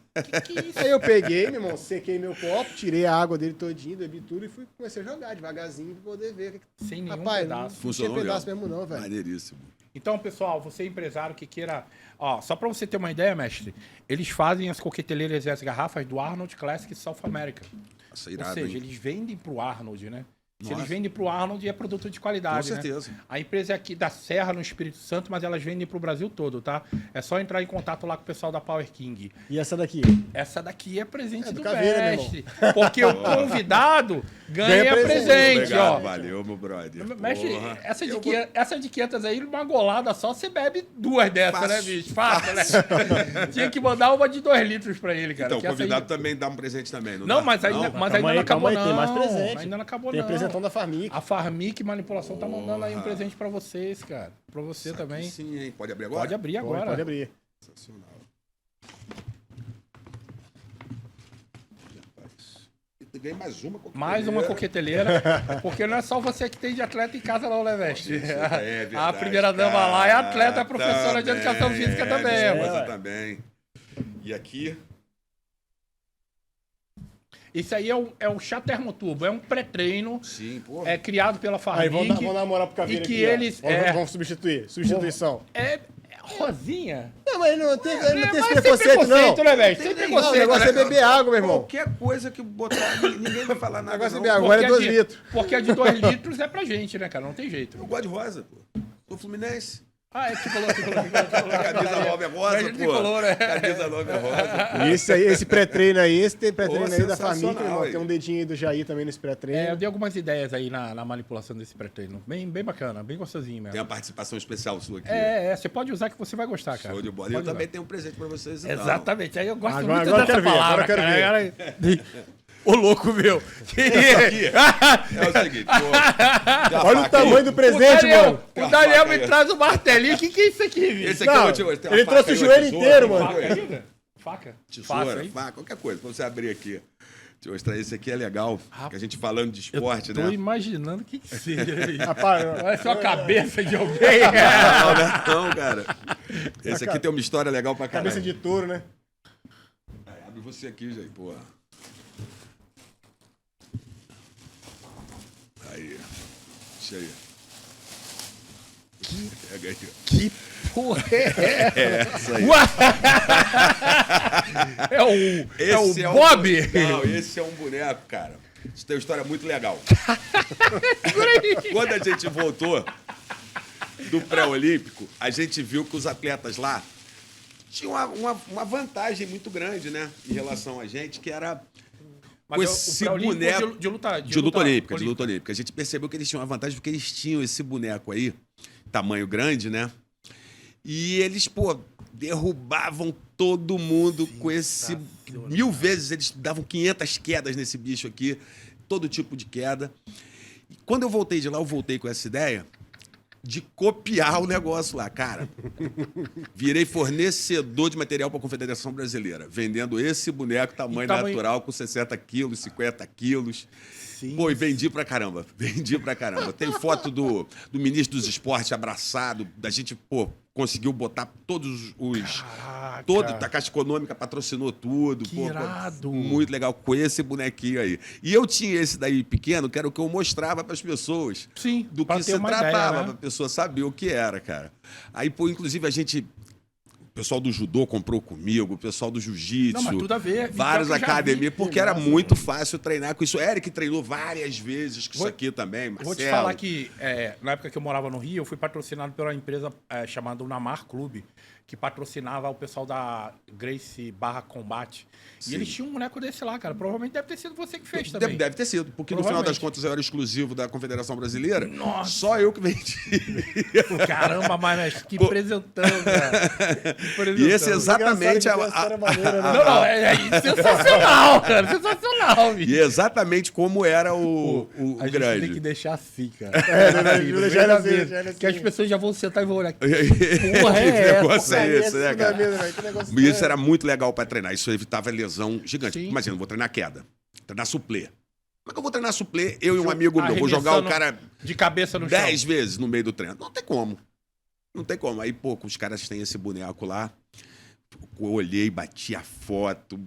Que isso? Aí eu peguei, meu irmão, sequei meu copo, tirei a água dele todinho, bebi tudo e comecei a jogar devagarzinho pra poder ver. Sem nenhum Rapaz, pedaço. não tinha Funcionou pedaço legal. mesmo não, velho. Maneiríssimo. Então, pessoal, você empresário que queira... Ó, só pra você ter uma ideia, mestre, eles fazem as coqueteleiras e as garrafas do Arnold Classic South America. Nossa, Ou irado, seja, hein? eles vendem pro Arnold, né? Se Nossa. eles vendem pro Arnold, é produto de qualidade, Com né? certeza. A empresa é aqui da Serra, no Espírito Santo, mas elas vendem pro Brasil todo, tá? É só entrar em contato lá com o pessoal da Power King. E essa daqui? Essa daqui é presente É do do Caveira, meu mestre. Porque o convidado ganha Ganha presente, Obrigado, ó. valeu, meu brother. Mestre, Porra. essa de 500 aí, numa golada só, você bebe 2 dessas, Fácil. né, bicho? Fácil, né? Tinha que mandar uma de 2 litros pra ele, cara. Então, o que essa convidado aí... também dá um presente também, não Não, dá? mas ainda, Não? mas Calma ainda aí, não acabou, calma aí, não. tem mais presente. Ainda não acabou, Tem não. apresentão da Farmic. A Farmic Manipulação tá mandando aí um presente pra vocês, cara. Pra você Sabe também. que Sim, hein? Pode abrir agora? Pode abrir agora. Pode abrir. Sensacional. Rapaz. E ganhei mais uma coqueteleira. Mais uma coqueteleira. Porque não é só você que tem de atleta em casa, não, né, mestre? Isso é verdade, A primeira dama lá é atleta, é professora de também, educação física também, minha mano. esposa também. E aqui, Isso aí é o chá termoturbo, é um pré-treino, sim, pô. é criado pela Aí, vamos Farmic. dar uma moral pro Caveira e que aqui, ó. eles- Vamos substituir. Substituição. É rosinha. Não, mas ele não tem, ele não tem esse Mas sem preconceito, não. né, velho? Sem Tem nem- Não, o preconceito. negócio é né? beber água, meu irmão. Qualquer coisa que botar, ninguém vai falar O nada. negócio é não. beber água. Agora é Porque 2 de- litros. Porque a de 2 litros é pra gente, né, cara? Não tem jeito. Eu gosto de rosa, pô. Sou fluminense. Ah, é tricolor. A camisa nova é rosa, Mas é pô. tricolor, é. Camisa nova é rosa. E esse aí, esse pré-treino aí, esse tem pré-treino Pô, aí da Farmic, sensacional, irmão. aí. Tem um dedinho aí do Jair também nesse É, eu pré-treino. dei algumas ideias aí na manipulação desse pré-treino. Bem bacana, bem gostosinho mesmo. Tem uma participação especial sua aqui. Você pode usar que você vai gostar, cara. Show de bola. E Pode eu usar. também tenho um presente pra vocês, então. Exatamente, aí eu gosto Agora- muito agora eu dessa quero ver, palavra, agora eu cara. Agora- Ô, louco, meu. Que É o seguinte, pô. Olha o tamanho do presente, mano. O Daniel faca me aí. traz um martelinho. O que é isso aqui, bicho? Esse aqui Não, eu vou te mostrar. ele trouxe o joelho inteiro, mano. Faca ainda? Faca? Tesoura, Fácil, hein? faca, qualquer coisa, pra você abrir aqui. Deixa eu mostrar, esse aqui é legal, que a gente falando de esporte, Tô né? imaginando o que seja. Rapaz, Parece uma cabeça de alguém. Não, cara. Esse aqui tem uma história legal pra caralho. cabeça de touro, né? Abre você aqui, gente, pô. Aí. Deixa aí. Pega aí. Que porra é Essa aí. É o Esse é um Bob? Não, esse é um boneco, cara. Isso tem uma história muito legal. Quando a gente voltou do pré-olímpico, a gente viu que os atletas lá tinham uma vantagem muito grande, né? Em relação a gente, que era com esse boneco de luta, de luta olímpica. A gente percebeu que eles tinham uma vantagem porque eles tinham esse boneco aí, tamanho grande, né? E eles, pô, derrubavam todo mundo com esse... 1000 vezes eles davam 500 quedas nesse bicho aqui, todo tipo de queda. E quando eu voltei de lá, eu voltei com essa ideia de copiar o negócio lá, cara. Virei fornecedor de material para a Confederação Brasileira, vendendo esse boneco tamanho natural com 60 quilos, 50 quilos. Sim. Pô, e vendi pra caramba. Vendi pra caramba. Tem foto do ministro dos esportes abraçado, da gente, pô, conseguiu botar todos os... Caraca. A Caixa Econômica patrocinou tudo. Que pô, irado. muito legal com esse bonequinho aí. E eu tinha esse daí pequeno, que era o que eu mostrava pras pessoas. Sim, Do pra que ter se uma tratava, ideia, né? pra pessoa saber o que era, cara. Aí, pô, inclusive a gente... O pessoal do judô comprou comigo, o pessoal do jiu-jitsu. Não, mas tudo a ver. Várias Então, eu já vi. academias, porque era muito fácil treinar com isso. O Eric treinou várias vezes com isso Vou- aqui também, Marcelo. Vou te falar que, na época que eu morava no Rio, eu fui patrocinado pela empresa chamada Unamar Clube, que patrocinava o pessoal da Grace Barra Combate. Sim. E eles tinham um boneco desse lá, cara. Provavelmente deve ter sido você que fez também. Deve ter sido, porque no final das Provavelmente. contas eu era exclusivo da Confederação Brasileira. Nossa. Só eu que vendi. Caramba, mas que presentão, cara. Que presentão. E esse exatamente Engraçado que tem uma história maneira, né? Não, é sensacional, cara. Sensacional, bicho. E é exatamente como era o A gente grande. tem que deixar assim, cara. deixar ele assim, deixar ele Que as assim. pessoas já vão sentar e vão olhar. Que Porra, é negócio essa? é esse, né, cara? Que negócio E isso era muito legal pra treinar. Isso evitava lesão gigante. Sim. Imagina, eu vou treinar queda, treinar suplê. Como é que eu vou treinar suplê? Eu e um amigo meu, vou jogar o cara de cabeça no 10 chão. vezes no meio do treino. Não tem como. Não tem como. Aí, pô, os caras têm esse boneco lá. Eu olhei, bati a foto,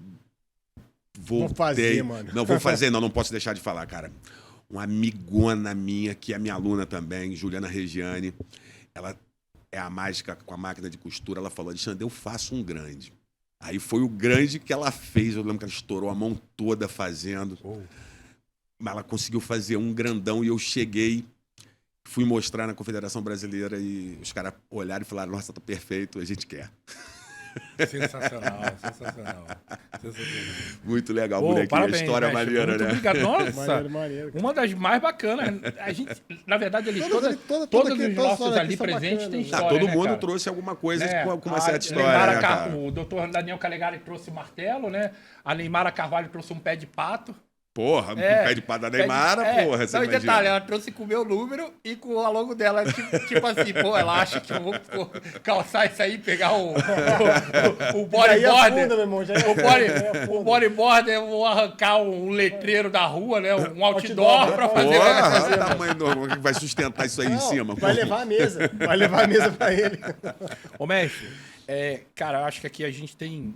voltei. Vou fazer, mano. Não, vou fazer, não posso deixar de falar, cara. Uma amigona minha, que é minha aluna também, Juliana Regiane, ela é a mágica com a máquina de costura, ela falou, Alexandre, eu faço um grande. Aí foi o grande que ela fez, eu lembro que ela estourou a mão toda fazendo. Mas ela conseguiu fazer um grandão e eu cheguei, fui mostrar na Confederação Brasileira e os caras olharam e falaram, nossa, tá perfeito, a gente quer. Sensacional, sensacional. Muito legal, Pô, moleque. parabéns, História mestre. maneira, Muito né? obrigado. Nossa, Maneiro. uma das mais bacanas. A gente, na verdade, eles Todos todos aqui, os todas nossos aqui ali são presentes bacanas. têm Ah, história, todo né, mundo cara? trouxe alguma coisa Né? com uma A certa história, Neymara né, cara? O doutor Daniel Calegari trouxe martelo, né? A Neymara Carvalho trouxe um pé de pato. Porra, É, pede pra da Neymara, porra, você não, e imagina. detalhe, ela trouxe com o meu número e com o logo dela. Tipo assim, pô, ela acha que eu vou calçar isso aí, pegar o bodyboarder. meu irmão, já O bodyboarder, eu vou arrancar um letreiro da rua, né? Um outdoor pra fazer. Porra, olha o tamanho do que vai sustentar isso aí em cima. Vai levar a mesa. Vai levar a mesa pra ele. Ô, mestre, cara, eu acho que aqui a gente tem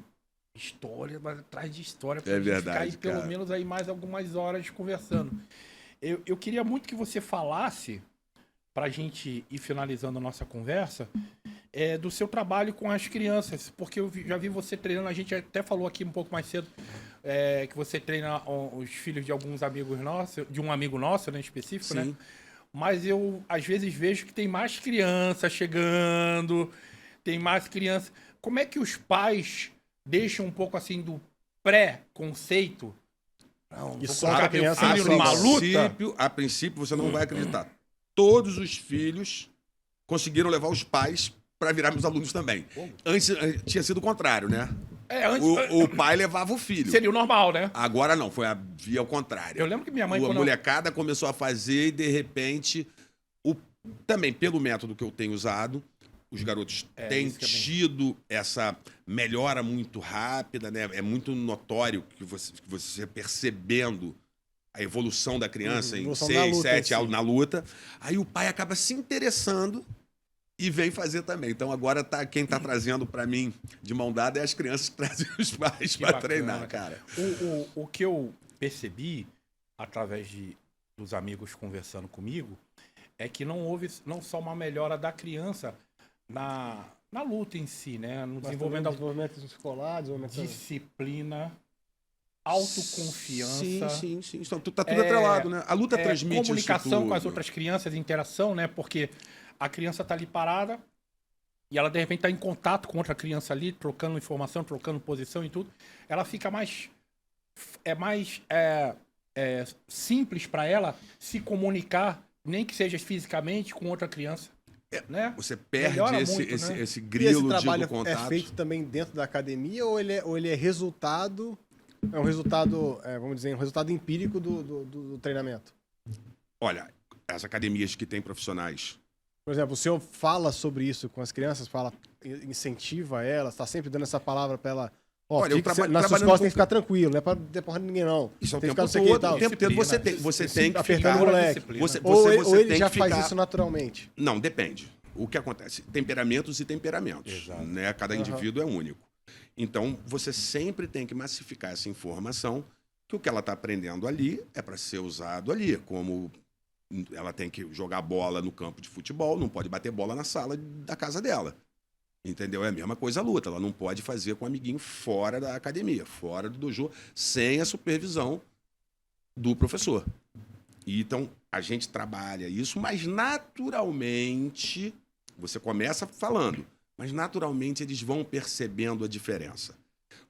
história, mas atrás de história pra gente verdade, ficar aí pelo cara. menos aí mais algumas horas conversando. Eu queria muito que você falasse, pra gente ir finalizando a nossa conversa, do seu trabalho com as crianças, porque eu já vi você treinando, a gente até falou aqui um pouco mais cedo, que você treina os filhos de alguns amigos nossos, de um amigo nosso, né, específico, Sim. né? Mas eu, às vezes, vejo que tem mais crianças chegando, tem mais crianças. Como é que os pais deixam um pouco, assim, do pré-conceito? Não, E vou solta colocar a criança meu no filho numa solo. luta. A princípio, você não vai acreditar. Todos os filhos conseguiram levar os pais para virar meus alunos também. Antes tinha sido o contrário, né? Antes, O pai levava o filho. seria o normal, né? Agora não, foi a via ao contrário. Eu lembro que minha mãe, A quando molecada começou a fazer e, de repente, também pelo método que eu tenho usado, os garotos têm isso que é bem- tido essa melhora muito rápida, né? É muito notório que você percebendo a evolução da criança em evolução da 6, luta 7 em si. anos na luta. Aí o pai acaba se interessando e vem fazer também. Então agora quem tá trazendo para mim de mão dada é as crianças que trazem os pais Que para bacana, treinar, cara. O que eu percebi, através dos amigos conversando comigo, é que não houve não só uma melhora da criança na luta em si, né? No desenvolvimento da Desenvolvimento escolar, desenvolvimento... disciplina, autoconfiança. Sim. Então, tá tudo atrelado, né? A luta transmite isso comunicação com as tudo. outras crianças, interação, né? Porque a criança tá ali parada e ela, de repente, tá em contato com outra criança ali, trocando informação, trocando posição e tudo. Ela fica mais... mais simples para ela se comunicar, nem que seja fisicamente, com outra criança. Né? Você perde Melhora esse muito, né? esse E esse grilo de trabalho contato. é feito também dentro da academia ou ele é resultado... É um resultado, vamos dizer, um resultado empírico do treinamento? Olha, as academias que têm profissionais. Por exemplo, o senhor fala sobre isso com as crianças, incentiva elas, está sempre dando essa palavra para ela. Ó, Olha, eu nas suas trabalhando costas com- tem que ficar tranquilo, não é para ter porra de ninguém, não. Isso é o Tem que tempo ficar não sei o que e todo. tal. O tempo todo você tem que apertando ficar... o moleque. disciplina. Ou Você ele tem já que faz ficar- isso naturalmente. Não, depende. O que acontece? Temperamentos e temperamentos. Exato. Né? Cada indivíduo é único. Então, você sempre tem que massificar essa informação que o que ela está aprendendo ali é para ser usado ali. Como ela tem que jogar bola no campo de futebol, não pode bater bola na sala da casa dela. Entendeu? É a mesma coisa a luta. Ela não pode fazer com um amiguinho fora da academia, fora do dojo, sem a supervisão do professor. E, então, a gente trabalha isso, mas naturalmente, você começa falando, mas naturalmente eles vão percebendo a diferença.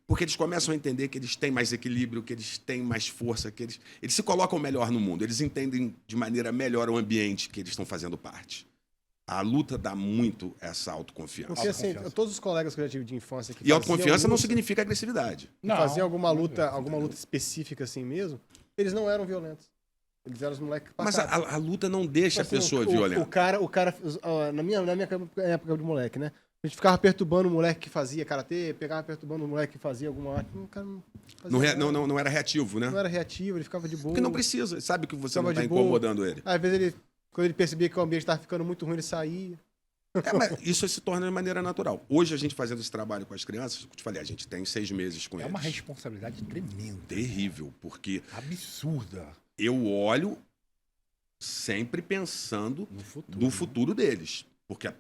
Porque eles começam a entender que eles têm mais equilíbrio, que eles têm mais força, que eles se colocam melhor no mundo, eles entendem de maneira melhor o ambiente que eles estão fazendo parte. A luta dá muito essa autoconfiança. Porque assim, Autoconfiança. todos os colegas que eu já tive de infância que E autoconfiança não luta, significa agressividade. faziam alguma luta específica assim mesmo, eles não eram violentos. Eles eram os moleques Mas pacatos. a luta não deixa Assim, a pessoa o violenta. cara, na minha época de moleque, né? A gente ficava perturbando o moleque que fazia karatê, pegava perturbando o moleque que fazia alguma arte. O cara não fazia nada. Não era reativo, né? Não era reativo, ele ficava de boa. Porque não precisa, sabe que você não Ficava está de boa. incomodando ele. Às vezes quando ele percebia que o ambiente estava ficando muito ruim, ele saía. Mas isso se torna de maneira natural. Hoje, a gente fazendo esse trabalho com as crianças, eu te falei, a gente tem 6 meses com É eles. uma responsabilidade tremenda. Terrível, porque Absurda. eu olho sempre pensando No futuro. do futuro deles. Porque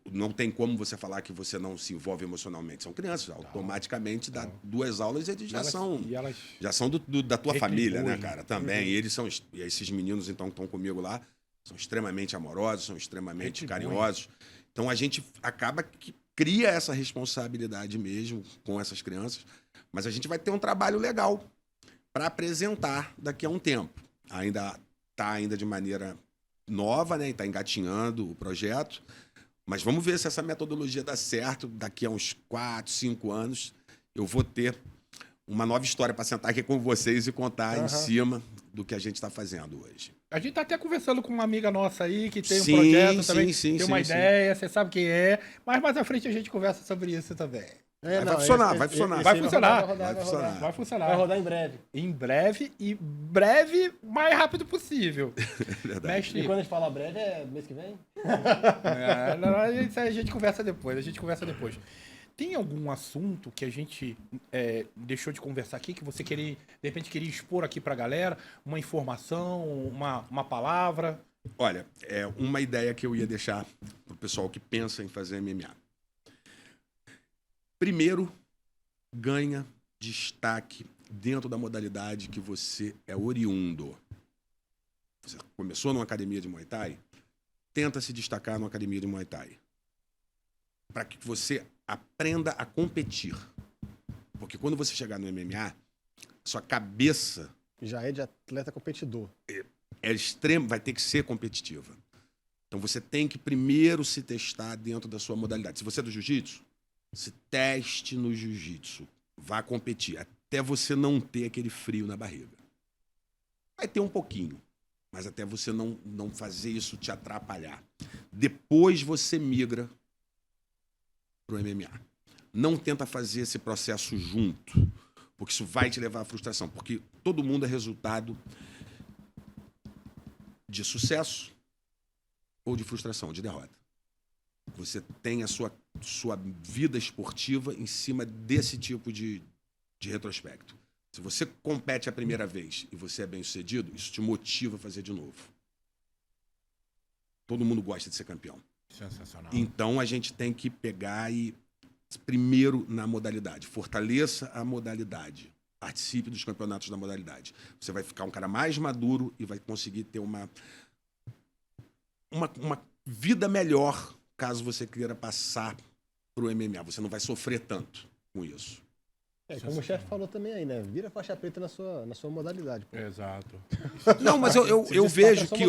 não tem como você falar que você não se envolve emocionalmente. São crianças, automaticamente dá 2 aulas e eles já são da tua família, né, cara? Também. E e esses meninos, então, que estão comigo lá, são extremamente amorosos, são extremamente carinhosos. Então, a gente acaba que cria essa responsabilidade mesmo com essas crianças. Mas a gente vai ter um trabalho legal para apresentar daqui a um tempo. Ainda de maneira nova, né? E está engatinhando o projeto. Mas vamos ver se essa metodologia dá certo. Daqui a uns 4, 5 anos, eu vou ter uma nova história para sentar aqui com vocês e contar em cima do que a gente está fazendo hoje. A gente tá até conversando com uma amiga nossa aí que tem um projeto também, tem uma ideia, você sabe quem é. Mas mais à frente a gente conversa sobre isso também. Vai funcionar. Vai funcionar. Vai funcionar. Vai rodar em breve. Em breve e breve, mais rápido possível. Mestre, E quando a gente fala breve, é mês que vem? isso aí a gente conversa depois. Tem algum assunto que a gente deixou de conversar aqui, que você de repente queria expor aqui pra galera? Uma informação, uma palavra? Olha, é uma ideia que eu ia deixar pro pessoal que pensa em fazer MMA. Primeiro, ganha destaque dentro da modalidade que você é oriundo. Você começou numa academia de Muay Thai, tenta se destacar numa academia de Muay Thai. Para que você aprenda a competir. Porque quando você chegar no MMA, sua cabeça Já é de atleta competidor. vai ter que ser competitiva. Então você tem que primeiro se testar dentro da sua modalidade. Se você é do jiu-jitsu, se teste no jiu-jitsu. Vá competir. Até você não ter aquele frio na barriga. Vai ter um pouquinho. Mas até você não fazer isso te atrapalhar. Depois você migra pro MMA. Não tenta fazer esse processo junto. Porque isso vai te levar à frustração. Porque todo mundo é resultado de sucesso ou de frustração, de derrota. Você tem a sua vida esportiva em cima desse tipo de retrospecto. Se você compete a primeira vez e você é bem-sucedido, isso te motiva a fazer de novo. Todo mundo gosta de ser campeão. Sensacional. Então, a gente tem que pegar primeiro na modalidade. Fortaleça a modalidade. Participe dos campeonatos da modalidade. Você vai ficar um cara mais maduro e vai conseguir ter uma vida melhor caso você queira passar pro MMA. Você não vai sofrer tanto com isso. Como o chefe falou também aí, né? Vira faixa preta na sua modalidade. Pô. Exato. Não, mas eu vejo que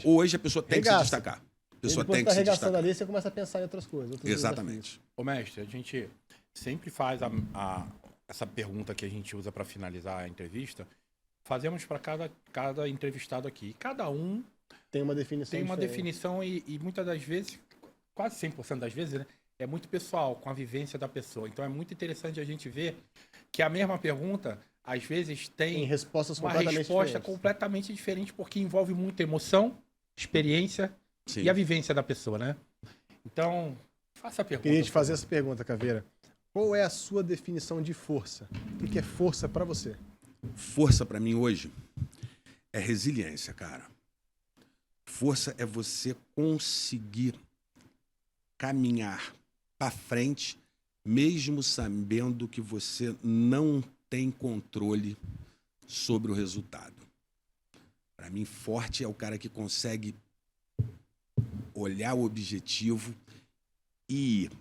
hoje a pessoa tem que se Regaça. destacar. A Depois pessoa tem que que tá se arregaçando destacar. ali, você começa a pensar em outras coisas. outros Exatamente. Ô, mestre, a gente sempre faz essa pergunta que a gente usa para finalizar a entrevista. Fazemos para cada entrevistado aqui. Cada um Tem uma definição tem uma diferente. definição e muitas das vezes, quase 100% das vezes, né, é muito pessoal, com a vivência da pessoa. Então é muito interessante a gente ver que a mesma pergunta, às vezes, Tem tem respostas uma completamente resposta diferentes. completamente diferente, porque envolve muita emoção, experiência Sim. e a vivência da pessoa, né? Então, faça a pergunta. Queria te fazer essa pergunta, Caveira. Qual é a sua definição de força? O que é força pra você? Força para mim hoje é resiliência, cara. Força é você conseguir caminhar para frente, mesmo sabendo que você não tem controle sobre o resultado. Para mim, forte é o cara que consegue olhar o objetivo e ir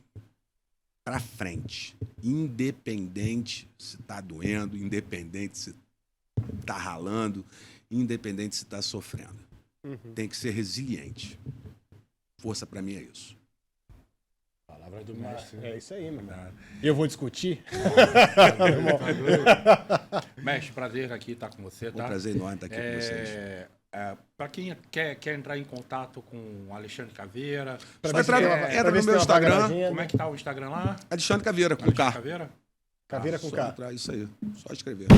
para frente, independente se está doendo, independente se está ralando, independente se está sofrendo. Tem que ser resiliente. Força para mim é isso. Palavra do mestre. É isso aí, meu irmão. Eu vou discutir? Mestre, prazer aqui estar com você, Um tá? prazer enorme estar aqui com vocês. Para quem quer entrar em contato com o Alexandre Caveira, Pra Vai ver se tem uma- entra pra ver no se meu tem uma vaga na Instagram. agenda. como é que tá o Instagram lá? Alexandre Caveira, com Alexandre K. Caveira? Caveira com Só K. entrar, isso aí. Só escrever.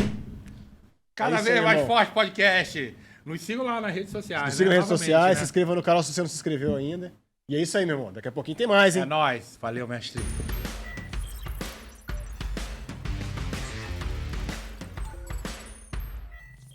Cada É isso vez aí, mais irmão. forte podcast. Nos sigam lá nas redes sociais. Nos sigam nas redes Novamente, sociais, né? se inscreva no canal se você não se inscreveu ainda. E é isso aí, meu irmão. Daqui a pouquinho tem mais, hein? É nóis. Valeu, mestre.